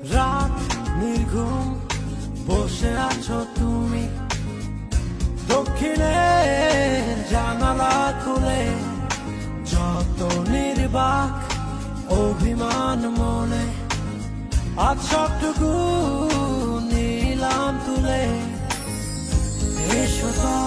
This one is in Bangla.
রাত নির্ঘুম বসে আছো তুমি, দক্ষিণের জানালা খুলে যত নির্বাক অভিমান মনে, আজ সবটুকু নিলাম তুলে। এসো তো